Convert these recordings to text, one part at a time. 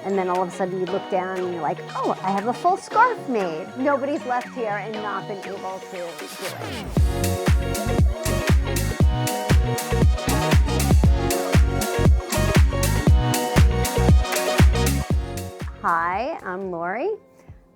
And then all of a sudden you look down and you're like, oh, I have a full scarf made. Nobody's left here and not been able to do it. Hi, I'm Lori,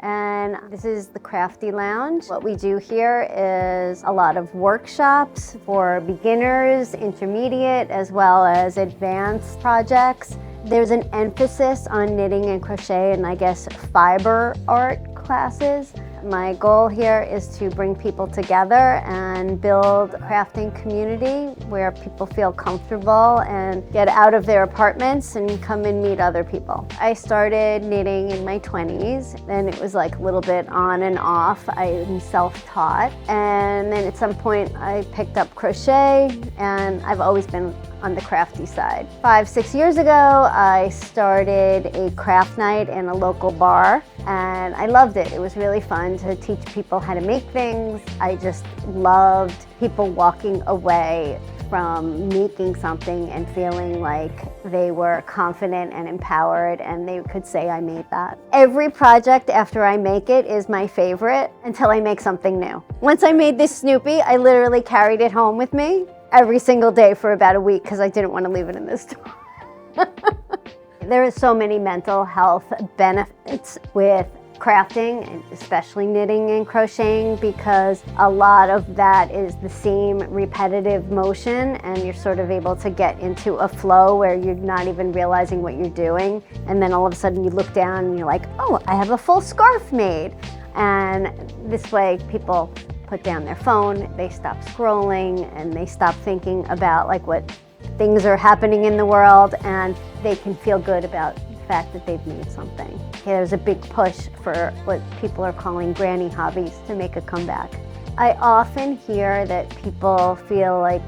and this is the Crafty Lounge. What we do here is a lot of workshops for beginners, intermediate, as well as advanced projects. There's an emphasis on knitting and crochet and I guess fiber art classes. My goal here is to bring people together and build a crafting community where people feel comfortable and get out of their apartments and come and meet other people. I started knitting in my 20s, and it was like a little bit on and off. I'm self-taught, and then at some point I picked up crochet, and I've always been on the crafty side. 5-6 years ago, I started a craft night in a local bar, and I loved it. It was really fun to teach people how to make things. I just loved people walking away from making something and feeling like they were confident and empowered and they could say, I made that. Every project after I make it is my favorite until I make something new. Once I made this Snoopy, I literally carried it home with me every single day for about a week because I didn't want to leave it in the store. There are so many mental health benefits with crafting, and especially knitting and crocheting, because a lot of that is the same repetitive motion and you're sort of able to get into a flow where you're not even realizing what you're doing, and then all of a sudden you look down and you're like, oh, I have a full scarf made. And this way people put down their phone, they stop scrolling, and they stop thinking about like what things are happening in the world, and they can feel good about the fact that they've made something. There's a big push for what people are calling granny hobbies to make a comeback. I often hear that people feel like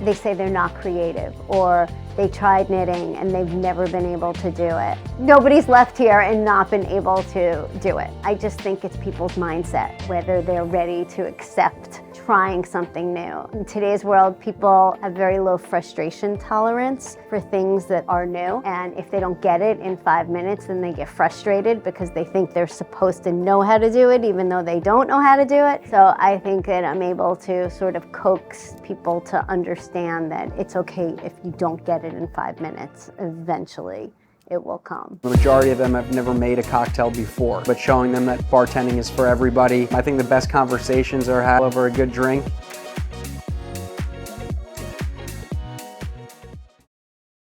they say they're not creative, or they tried knitting and they've never been able to do it. Nobody's left here and not been able to do it. I just think it's people's mindset, whether they're ready to accept trying something new. In today's world, people have very low frustration tolerance for things that are new, and if they don't get it in 5 minutes, then they get frustrated because they think they're supposed to know how to do it even though they don't know how to do it. So I think that I'm able to sort of coax people to understand that it's okay if you don't get it in 5 minutes. Eventually it will come. The majority of them have never made a cocktail before, but showing them that bartending is for everybody. I think the best conversations are had over a good drink.